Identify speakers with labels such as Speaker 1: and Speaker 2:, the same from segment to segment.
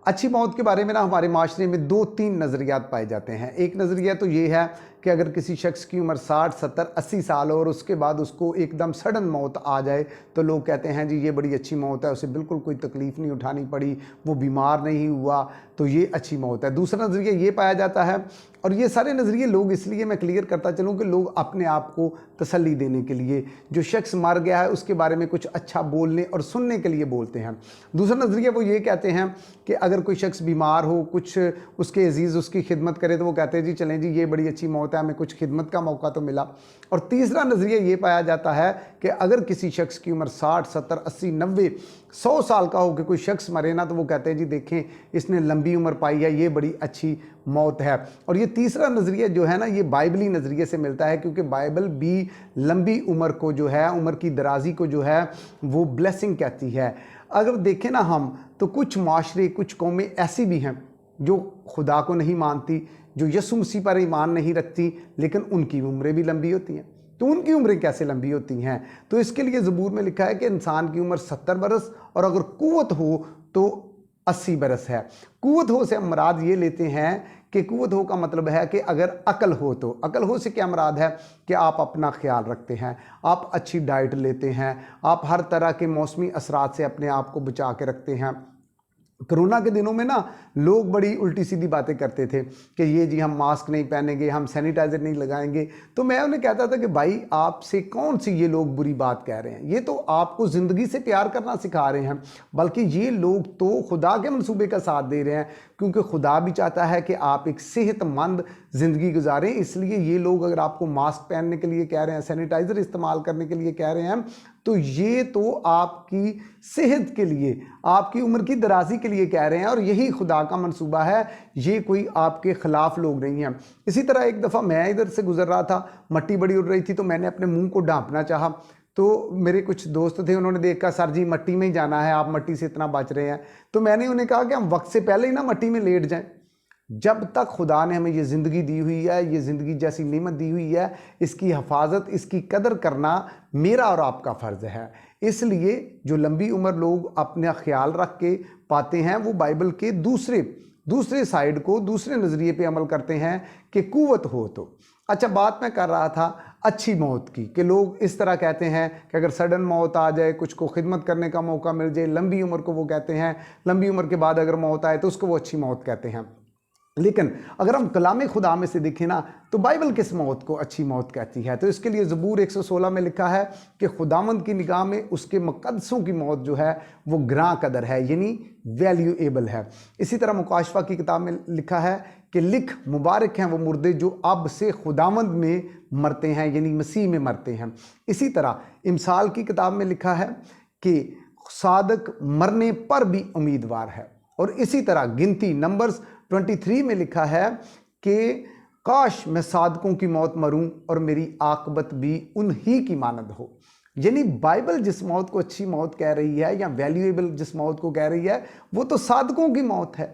Speaker 1: अच्छी मौत के बारे में ना हमारे माशरे में 2-3 नज़रियात पाए जाते हैं। एक नज़रिया तो ये है कि अगर किसी शख्स की उम्र 60, 70, 80 साल हो और उसके बाद उसको एकदम सडन मौत आ जाए तो लोग कहते हैं जी ये बड़ी अच्छी मौत है, उसे बिल्कुल कोई तकलीफ़ नहीं उठानी पड़ी, वो बीमार नहीं हुआ, तो ये अच्छी मौत है। दूसरा नज़रिया ये पाया जाता है, और ये सारे नज़रिए लोग इसलिए मैं क्लियर करता चलूँ कि लोग अपने आप को तसल्ली देने के लिए, जो शख्स मर गया है उसके बारे में कुछ अच्छा बोलने और सुनने के लिए बोलते हैं। दूसरा नज़रिया वो ये कहते हैं कि अगर कोई शख्स बीमार हो, कुछ उसके अजीज़ उसकी खिदमत करे तो वो कहते हैं जी चलें जी ये बड़ी अच्छी मौत है, हमें कुछ खिदमत का मौका तो मिला। और तीसरा नज़रिया ये पाया जाता है कि अगर किसी शख्स की उम्र 60, 70, 80, 90, 100 साल का हो कि कोई शख्स मरे ना, तो वो कहते हैं जी देखें इसने लंबी उम्र पाई है, ये बड़ी अच्छी मौत है। और ये तीसरा नज़रिया जो है ना, ये बाइबली नज़रिए से मिलता है, क्योंकि बाइबल भी लंबी उम्र को जो है, उम्र की दराजी को जो है वो ब्लेसिंग कहती है। अगर देखें ना हम, तो कुछ माशरे, कुछ कौमें ऐसी भी हैं जो खुदा को नहीं मानती, जो यीशु मसीह पर ईमान नहीं रखती, लेकिन उनकी उम्रें भी लंबी होती हैं। तो उनकी उम्रें कैसे लंबी होती हैं? तो इसके लिए ज़बूर में लिखा है कि इंसान की उम्र 70 बरस और अगर कुव्वत हो तो 80 बरस है। कुव्वत हो से हम मुराद ये लेते हैं कि कुव्वत हो का मतलब है कि अगर अकल हो, तो अकल हो से क्या मुराद है कि आप अपना ख्याल रखते हैं, आप अच्छी डाइट लेते हैं, आप हर तरह के मौसमी असरात से अपने आप को बचा के रखते हैं। कोरोना के दिनों में ना लोग बड़ी उल्टी सीधी बातें करते थे कि ये जी हम मास्क नहीं पहनेंगे, हम सैनिटाइज़र नहीं लगाएंगे। तो मैं उन्हें कहता था कि भाई आपसे कौन सी ये लोग बुरी बात कह रहे हैं, ये तो आपको ज़िंदगी से प्यार करना सिखा रहे हैं, बल्कि ये लोग तो खुदा के मंसूबे का साथ दे रहे हैं, क्योंकि खुदा भी चाहता है कि आप एक सेहतमंद ज़िंदगी गुजारें। इसलिए ये लोग अगर आपको मास्क पहनने के लिए कह रहे हैं, सैनिटाइज़र इस्तेमाल करने के लिए कह रहे हैं, तो ये तो आपकी सेहत के लिए, आपकी उम्र की दराजी के लिए कह रहे हैं, और यही खुदा का मंसूबा है, ये कोई आपके ख़िलाफ़ लोग नहीं हैं। इसी तरह एक दफ़ा मैं इधर से गुजर रहा था, मट्टी बड़ी उड़ रही थी, तो मैंने अपने मुंह को ढांपना चाहा, तो मेरे कुछ दोस्त थे, उन्होंने देखा सर जी मट्टी में ही जाना है, आप मट्टी से इतना बच रहे हैं। तो मैंने उन्हें कहा कि हम वक्त से पहले ही ना मट्टी में लेट जाएं। जब तक खुदा ने हमें ये ज़िंदगी दी हुई है, ये ज़िंदगी जैसी नेमत दी हुई है, इसकी हिफाजत, इसकी कदर करना मेरा और आपका फ़र्ज़ है। इसलिए जो लंबी उम्र लोग अपना ख्याल रख के पाते हैं, वो बाइबल के दूसरे साइड को, दूसरे नज़रिए पे अमल करते हैं कि कुव्वत हो तो। अच्छा, बात मैं कर रहा था अच्छी मौत की, कि लोग इस तरह कहते हैं कि अगर सडन मौत आ जाए, कुछ को खिदमत करने का मौका मिल जाए, लंबी उम्र को वो कहते हैं, लंबी उम्र के बाद अगर मौत आए तो उसको वो अच्छी मौत कहते हैं। लेकिन अगर हम कलाम खुदा में से देखें ना, तो बाइबल किस मौत को अच्छी मौत कहती है? तो इसके लिए ज़बूर 116 में लिखा है कि खुदावंद की निगाह में उसके मुक़द्दसों की मौत जो है वो ग्रां कदर है, यानी वैल्यूएबल है। इसी तरह मुकाशफा की किताब में लिखा है कि लिख मुबारक हैं वो मुर्दे जो अब से खुदावंद में मरते हैं, यानी मसीह में मरते हैं। इसी तरह इमसाल की किताब में लिखा है कि सादक मरने पर भी उम्मीदवार है। और इसी तरह गिनती नंबर्स 23 में लिखा है कि काश मैं सादकों की मौत मरूं और मेरी आकबत भी उन्हीं की मानद हो। यानी बाइबल जिस मौत को अच्छी मौत कह रही है, या वैल्यूएबल जिस मौत को कह रही है, वो तो सादकों की मौत है,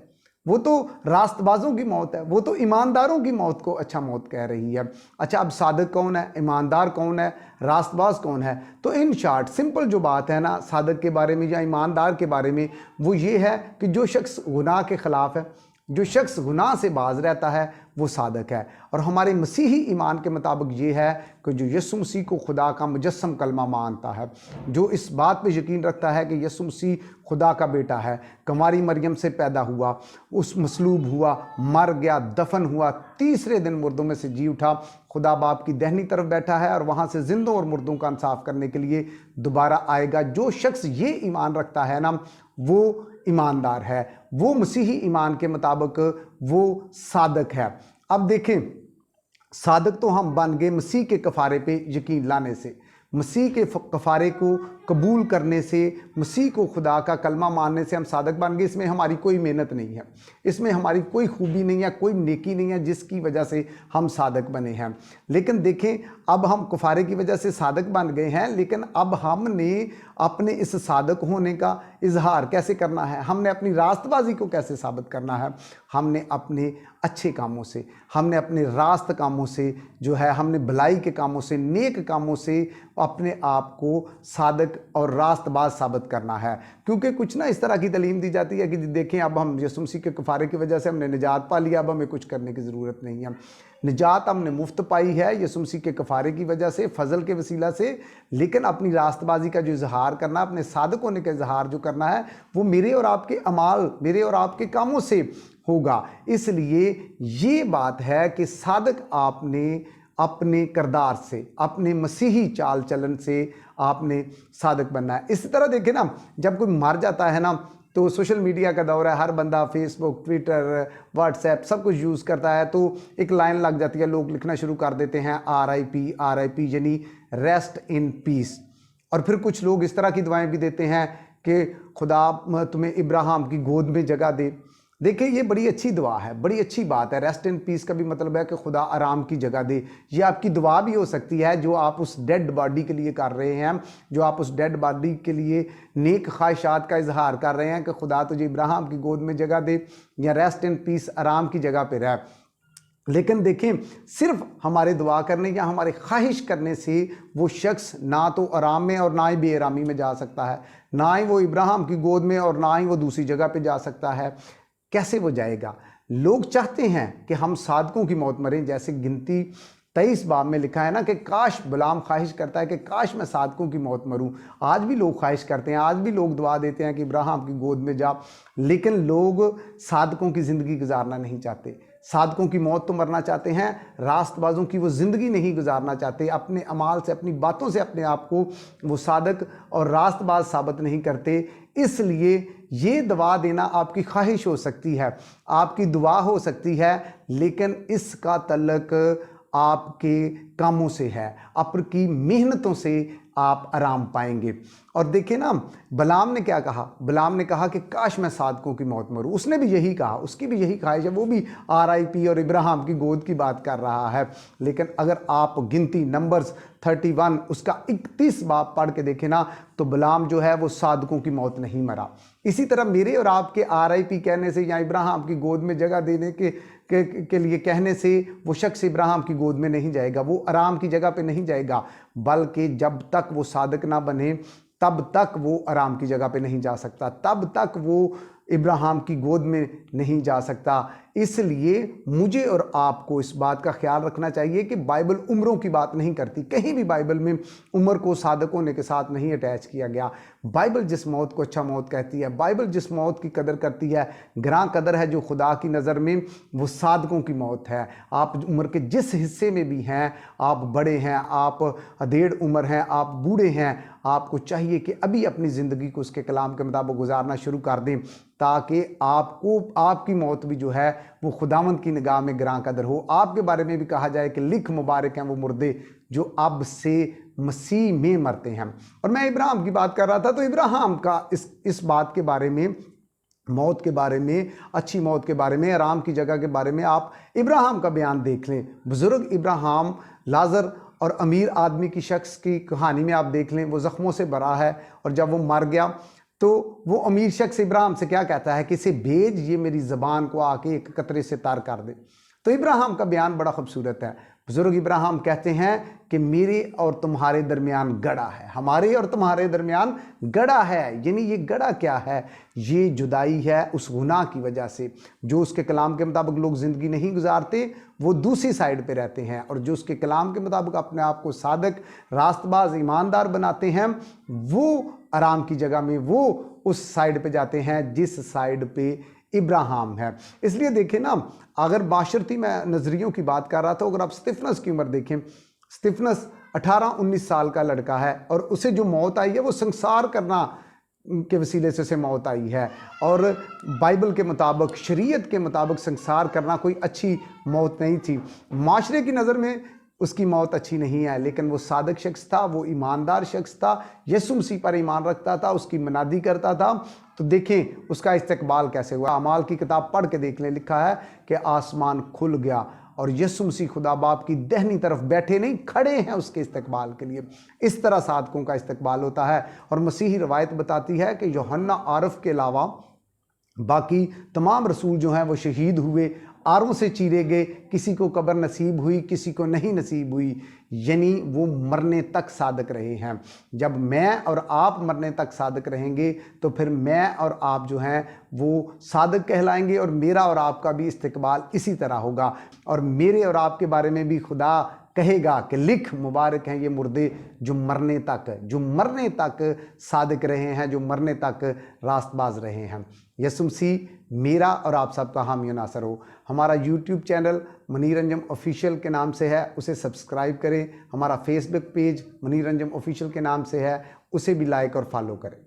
Speaker 1: वो तो रास्तबाजों की मौत है, वो तो ईमानदारों की मौत को अच्छा मौत कह रही है। अच्छा, अब सादक कौन है, ईमानदार कौन है, रास्तबाज कौन है? तो इन शॉर्ट सिंपल जो बात है ना सादक के बारे में या ईमानदार के बारे में, वो ये है कि जो शख्स गुनाह के ख़िलाफ़ है, जो शख्स गुनाह से बाज रहता है, वो सादक है। और हमारे मसीही ईमान के मुताबिक ये है कि जो यीशु मसीह को खुदा का मुजस्सम कलमा मानता है, जो इस बात पे यकीन रखता है कि यीशु मसीह खुदा का बेटा है, कुंवारी मरियम से पैदा हुआ, उस मसलूब हुआ, मर गया, दफन हुआ, तीसरे दिन मुर्दों में से जी उठा, खुदा बाप की दाहिनी तरफ बैठा है और वहाँ से जिंदों और मुर्दों का इंसाफ करने के लिए दोबारा आएगा। जो शख्स ये ईमान रखता है ना, वो ईमानदार है, वो मसीही ईमान के मुताबिक वो सादक है। अब देखें, सादक तो हम बन गए मसीह के कफ़ारे पे यकीन लाने से, मसीह के कफ़ारे को कबूल करने से, मसीह को खुदा का कलमा मानने से हम सादक बन गए। इसमें हमारी कोई मेहनत नहीं है, इसमें हमारी कोई खूबी नहीं है, कोई नेकी नहीं है जिसकी वजह से हम सादक बने हैं। लेकिन देखें, अब हम कफ़ारे की वजह से सादक बन गए हैं, लेकिन अब हमने अपने इस सादक होने का इजहार कैसे करना है, हमने अपनी रास्तबाजी को कैसे साबित करना है? हमने अपने अच्छे कामों से, हमने अपने रास्त कामों से जो है, हमने भलाई के कामों से, नेक कामों से अपने आप को सादक सादक और रास्तबाज साबित करना है। क्योंकि कुछ ना इस तरह की तालीम दी जाती है कि देखें अब हम यीशु मसीह के कफ़ारे की वजह से हमने निजात पा लिया, अब हमें कुछ करने की ज़रूरत नहीं है। निजात हमने मुफ्त पाई है यीशु मसीह के कफ़ारे की वजह से, फ़ज़ल के वसीला से, लेकिन अपनी रास्तबाजी का जो इजहार करना, अपने सादक होने का इजहार जो करना है वो मेरे और आपके अमाल, मेरे और आपके कामों से होगा। इसलिए ये बात है कि सादक आपने अपने किरदार से, अपने मसीही चाल चलन से आपने सादक बनना है। इसी तरह देखें ना, जब कोई मर जाता है ना तो सोशल मीडिया का दौर है, हर बंदा फेसबुक, ट्विटर, व्हाट्सएप सब कुछ यूज़ करता है, तो एक लाइन लग जाती है, लोग लिखना शुरू कर देते हैं RIP यानी रेस्ट इन पीस। और फिर कुछ लोग इस तरह की दुआएं भी देते हैं कि खुदा तुम्हें इब्राहिम की गोद में जगह दे। देखिए ये बड़ी अच्छी दुआ है, बड़ी अच्छी बात है। रेस्ट इन पीस का भी मतलब है कि खुदा आराम की जगह दे। ये आपकी दुआ भी हो सकती है जो आप उस डेड बॉडी के लिए कर रहे हैं, जो आप उस डेड बॉडी के लिए नेक ख्वाहिशात का इजहार कर रहे हैं कि खुदा तुझे इब्राहिम की गोद में जगह दे या रेस्ट इन पीस, आराम की जगह पे रह। लेकिन देखें, सिर्फ हमारे दुआ करने या हमारे ख्वाहिश करने से वो शख्स ना तो आराम में और ना ही बेआरामी में जा सकता है, ना ही वो इब्राहिम की गोद में और ना ही वो दूसरी जगह पे जा सकता है। कैसे वो जाएगा? लोग चाहते हैं कि हम सादकों की मौत मरें, जैसे गिनती 23 बाब में लिखा है ना कि काश, गुलाम ख्वाहिश करता है कि काश मैं सादकों की मौत मरूं। आज भी लोग ख्वाहिश करते हैं, आज भी लोग दुआ देते हैं कि इब्राहिम की गोद में जा, लेकिन लोग सादकों की ज़िंदगी गुजारना नहीं चाहते। सादकों की मौत तो मरना चाहते हैं, रास्तबाजों की वो ज़िंदगी नहीं गुजारना चाहते। अपने अमाल से, अपनी बातों से अपने आप को वो सादक और रास्तबाज साबित नहीं करते। इसलिए ये दवा देना आपकी ख्वाहिश हो सकती है, आपकी दुआ हो सकती है, लेकिन इसका तल्लक आपके कामों से है, आपकी मेहनतों से आप आराम पाएंगे। और देखिए ना, बलाम ने क्या कहा? बलाम ने कहा कि काश मैं सादकों की मौत मरूं। उसने भी यही कहा, उसकी भी यही ख्वाहिश है, वो भी RIP और इब्राहिम की गोद की बात कर रहा है। लेकिन अगर आप गिनती नंबर्स 31 उसका 31 बाब पढ़ के देखें ना, तो बलाम जो है वो सादकों की मौत नहीं मरा। इसी तरह मेरे और आपके RIP कहने से या इब्राहिम की गोद में जगह देने के लिए कहने से वो शख्स इब्राहिम की गोद में नहीं जाएगा, वो आराम की जगह पे नहीं जाएगा, बल्कि जब तक वो सादक ना बने तब तक वो आराम की जगह पे नहीं जा सकता, तब तक वो इब्राहिम की गोद में नहीं जा सकता। इसलिए मुझे और आपको इस बात का ख्याल रखना चाहिए कि बाइबल उम्रों की बात नहीं करती। कहीं भी बाइबल में उम्र को सादक होने के साथ नहीं अटैच किया गया। बाइबल जिस मौत को अच्छा मौत कहती है, बाइबल जिस मौत की कदर करती है, ग्रां कदर है जो खुदा की नज़र में, वो सादकों की मौत है। आप उम्र के जिस हिस्से में भी हैं, आप बड़े हैं, आप अधेड़ उम्र हैं, आप बूढ़े हैं, आपको चाहिए कि अभी अपनी ज़िंदगी को उसके कलाम के मुताबिक गुजारना शुरू कर दें, ताकि आपको, आपकी मौत भी जो है वो खुदावंद की निगाह में ग्रां कदर हो। आपके बारे में भी कहा जाए कि लिख मुबारक हैं वो मुर्दे जो अब से मसीह में मरते हैं। और मैं इब्राहिम की बात कर रहा था, तो इब्राहिम का इस बात के बारे में, मौत के बारे में, अच्छी मौत के बारे में, आराम की जगह के बारे में आप इब्राहिम का बयान देख लें। बुजुर्ग इब्राहिम, लाजर और अमीर आदमी की शख्स की कहानी में आप देख लें, वो ज़ख्मों से भरा है, और जब वो मर गया तो वो अमीर शख्स इब्राहिम से क्या कहता है कि इसे भेज, ये मेरी ज़बान को आके एक कतरे से तार कर दे। तो इब्राहिम का बयान बड़ा खूबसूरत है। बुजुर्ग इब्राहिम कहते हैं कि मेरे और तुम्हारे दरमियान गड़ा है, हमारे और तुम्हारे दरमियान गड़ा है। यानी ये गड़ा क्या है? ये जुदाई है उस गुनाह की वजह से। जो उसके कलाम के मुताबिक लोग ज़िंदगी नहीं गुजारते, वो दूसरी साइड पे रहते हैं, और जो उसके कलाम के मुताबिक अपने आप को सादक, रास्तबाज, ईमानदार बनाते हैं, वो आराम की जगह में वो उस साइड पे जाते हैं जिस साइड पे इब्राहिम है। इसलिए देखें ना, अगर बाशरती मैं नज़रियों की बात कर रहा था, अगर आप स्तिफनस की उम्र देखें, स्तिफनस 18-19 साल का लड़का है, और उसे जो मौत आई है वो संसार करना के वसीले से मौत आई है। और बाइबल के मुताबिक, शरीयत के मुताबिक संसार करना कोई अच्छी मौत नहीं थी। माशरे की नज़र में उसकी मौत अच्छी नहीं है, लेकिन वो सादक शख्स था, वो ईमानदार शख्स था, यीशु मसीह पर ईमान रखता था, उसकी मनादी करता था। तो देखें उसका इस्तकबाल कैसे हुआ। अमाल की किताब पढ़ के देख लें, लिखा है कि आसमान खुल गया और यीशु मसीह खुदा बाप की दाहिनी तरफ बैठे नहीं, खड़े हैं उसके इस्तकबाल के लिए। इस तरह सादकों का इस्तकबाल होता है। और मसीही रवायत बताती है कि यूहन्ना आरफ के अलावा बाकी तमाम रसूल जो हैं वो शहीद हुए आरों से चीरे गए, किसी को कब्र नसीब हुई, किसी को नहीं नसीब हुई, यानी वो मरने तक सादक रहे हैं। जब मैं और आप मरने तक सादक रहेंगे तो फिर मैं और आप जो हैं वो सादक कहलाएंगे और मेरा और आपका भी इस्तकबाल इसी तरह होगा। और मेरे और आपके बारे में भी खुदा कहेगा कि लिख, मुबारक हैं ये मुर्दे जो मरने तक सादिक रहे हैं, जो मरने तक रास्तबाज रहे हैं। यसु मसीह मेरा और आप सबका हामी नासर हो। हमारा YouTube channel Munir Anjum official के नाम से है, उसे सब्सक्राइब करें। हमारा Facebook page Munir Anjum official के नाम से है, उसे भी लाइक और फॉलो करें।